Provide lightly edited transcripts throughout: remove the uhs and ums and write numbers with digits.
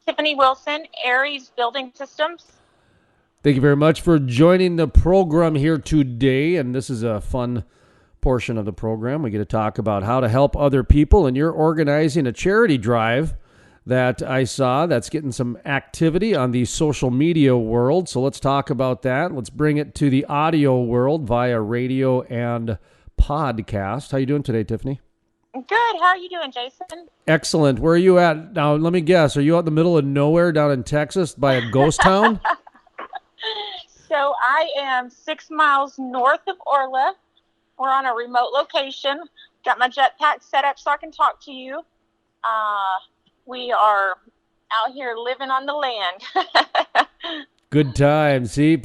Tiffany Wilson, Aries Building Systems. Thank you very much for joining the program here today. And this is a fun portion of the program. We get to talk about how to help other people, and you're organizing a charity drive that I saw that's getting some activity on the social media world. So let's talk about that. Let's bring it to the audio world via radio and podcast. How you doing today, Tiffany? Good. How are you doing, Jason? Excellent. Where are you at now? Let me guess. Are you out in the middle of nowhere down in Texas by a ghost town? So I am 6 miles north of Orla. We're on a remote location. Got my jetpack set up so I can talk to you. We are out here living on the land. Good time. See,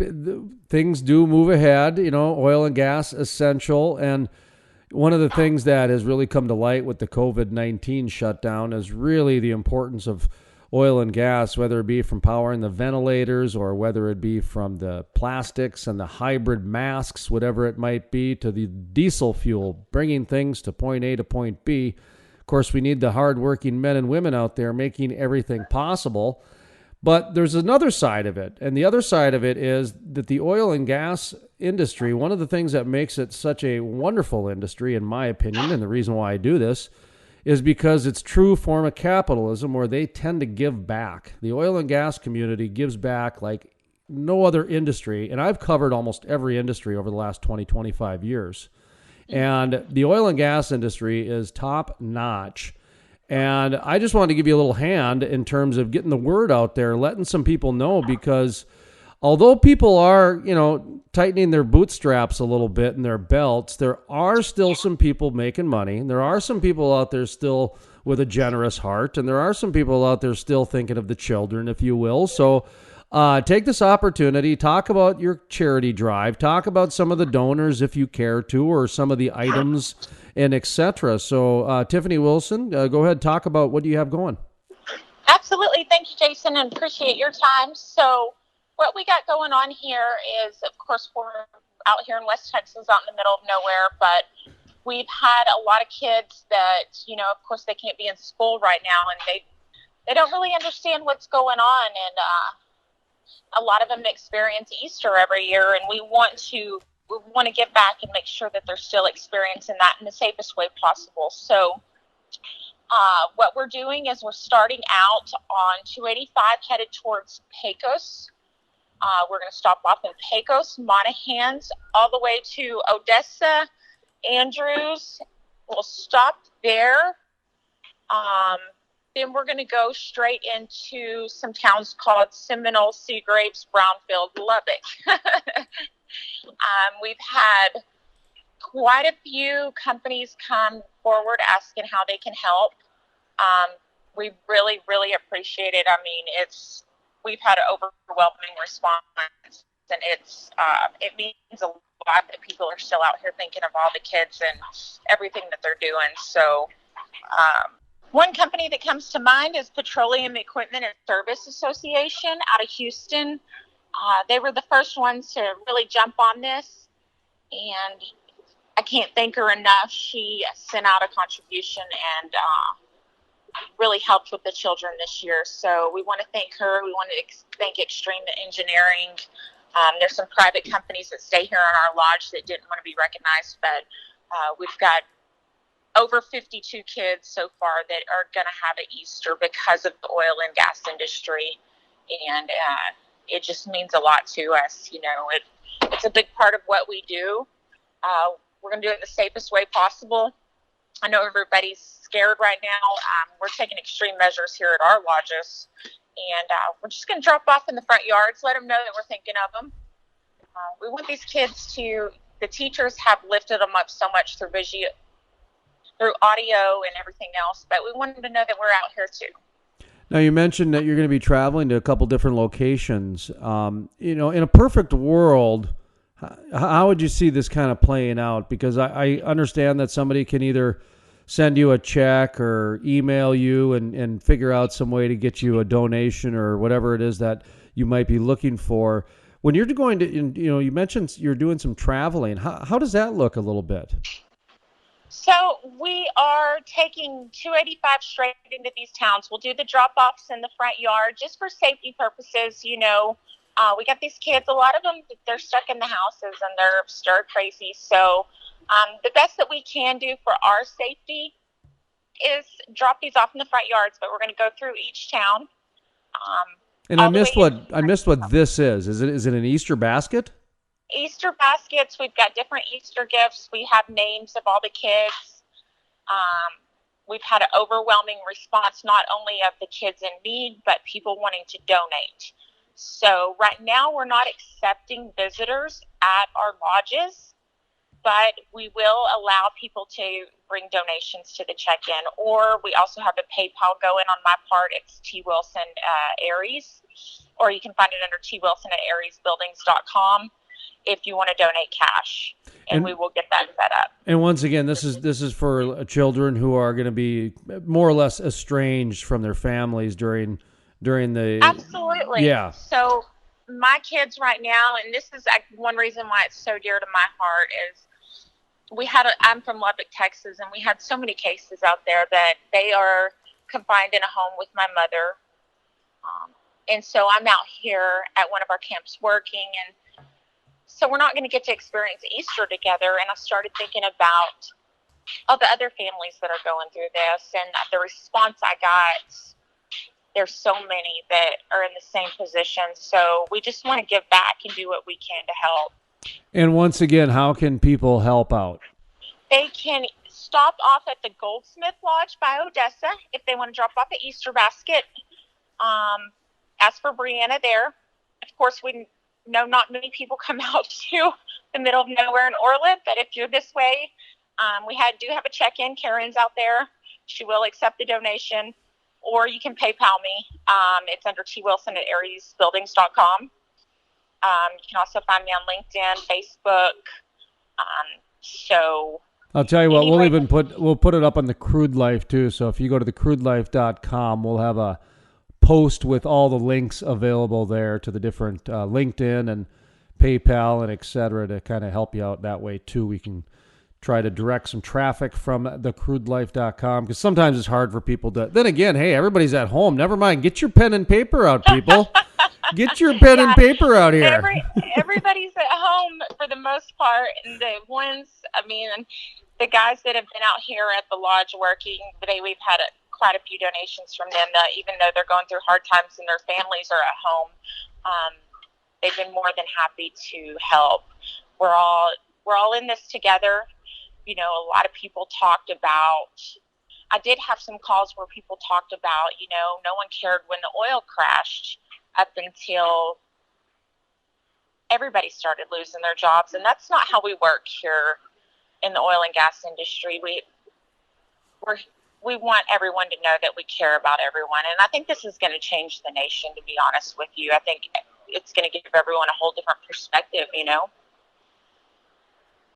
things do move ahead, oil and gas essential. And one of the things that has really come to light with the COVID-19 shutdown is really the importance of oil and gas, whether it be from powering the ventilators or whether it be from the plastics and the hybrid masks, whatever it might be, to the diesel fuel, bringing things to point A to point B. Of course, we need the hardworking men and women out there making everything possible. But there's another side of it. And the other side of it is that the oil and gas industry, one of the things that makes it such a wonderful industry, in my opinion, and the reason why I do this, is because it's true form of capitalism where they tend to give back. The oil and gas community gives back like no other industry. And I've covered almost every industry over the last 20, 25 years. And the oil and gas industry is top notch. And I just wanted to give you a little hand in terms of getting the word out there, letting some people know, because although people are, tightening their bootstraps a little bit in their belts, there are still some people making money. There are some people out there still with a generous heart, and there are some people out there still thinking of the children, if you will. So take this opportunity, talk about your charity drive, talk about some of the donors if you care to, or some of the items and etc. So Tiffany Wilson, go ahead, talk about what do you have going. Absolutely. Thank you, Jason, and appreciate your time. So what we got going on here is, of course, we're out here in West Texas, out in the middle of nowhere, but we've had a lot of kids that, of course, they can't be in school right now, and they don't really understand what's going on, and a lot of them experience Easter every year, and we want to give back and make sure that they're still experiencing that in the safest way possible. So what we're doing is we're starting out on 285 headed towards Pecos. We're going to stop off in Pecos, Monahans, all the way to Odessa, Andrews. We'll stop there. Then we're going to go straight into some towns called Seminole, Seagraves, Brownfield, Lubbock. We've had quite a few companies come forward asking how they can help. We really, really appreciate it. I mean, we've had an overwhelming response, and it means a lot that people are still out here thinking of all the kids and everything that they're doing. So one company that comes to mind is Petroleum Equipment and Service Association out of Houston. They were the first ones to really jump on this, and I can't thank her enough. She sent out a contribution and really helped with the children this year. So we want to thank her. We want to thank Extreme Engineering. There's some private companies that stay here in our lodge that didn't want to be recognized, but we've got over 52 kids so far that are going to have an Easter because of the oil and gas industry. And it just means a lot to us. It's a big part of what we do. We're going to do it the safest way possible. I know everybody's scared right now. We're taking extreme measures here at our lodges, and we're just going to drop off in the front yards, let them know that we're thinking of them. We want these kids the teachers have lifted them up so much through audio and everything else, but we want them to know that we're out here too. Now, you mentioned that you're going to be traveling to a couple different locations. In a perfect world, how would you see this kind of playing out? Because I understand that somebody can either send you a check or email you and figure out some way to get you a donation or whatever it is that you might be looking for. When you're going to, you mentioned you're doing some traveling. How does that look a little bit? So we are taking 285 straight into these towns. We'll do the drop-offs in the front yard just for safety purposes. We got these kids. A lot of them, they're stuck in the houses and they're stir crazy. So the best that we can do for our safety is drop these off in the front yards. But we're going to go through each town. And All the way I missed what this is. Is it an Easter basket? Easter baskets. We've got different Easter gifts. We have names of all the kids. We've had an overwhelming response, not only of the kids in need, but people wanting to donate. So right now we're not accepting visitors at our lodges, but we will allow people to bring donations to the check-in. Or we also have a PayPal going on my part. It's T. Wilson Aries, or you can find it under T. Wilson at ariesbuildings.com if you want to donate cash, and we will get that set up. And once again, this is for children who are going to be more or less estranged from their families during the Absolutely. Yeah. So my kids right now, and this is one reason why it's so dear to my heart, is I'm from Lubbock, Texas, and we had so many cases out there that they are confined in a home with my mother. And so I'm out here at one of our camps working, and so we're not going to get to experience Easter together. And I started thinking about all the other families that are going through this, and the response I got. There's so many that are in the same position. So we just want to give back and do what we can to help. And once again, how can people help out? They can stop off at the Goldsmith Lodge by Odessa if they want to drop off an Easter basket. Ask for Brianna there. Of course, we know not many people come out to the middle of nowhere in Orland, but if you're this way, we do have a check-in. Karen's out there. She will accept the donation. Or you can PayPal me. It's under T. Wilson at ariesbuildings.com. You can also find me on LinkedIn, Facebook. So I'll tell you what, we'll put it up on the Crude Life too. So if you go to thecrudelife.com, we'll have a post with all the links available there to the different LinkedIn and PayPal and et cetera to kind of help you out that way too. We can try to direct some traffic from thecrudelife.com because sometimes it's hard for people to. Then again, hey, everybody's at home. Never mind. Get your pen and paper out, people. Get your pen and paper out here. Everybody's at home for the most part. And the guys that have been out here at the lodge working, we've had quite a few donations from them, even though they're going through hard times and their families are at home. They've been more than happy to help. We're all in this together. A lot of people talked about, I did have some calls where people talked about, no one cared when the oil crashed up until everybody started losing their jobs. And that's not how we work here in the oil and gas industry. We want everyone to know that we care about everyone. And I think this is going to change the nation, to be honest with you. I think it's going to give everyone a whole different perspective,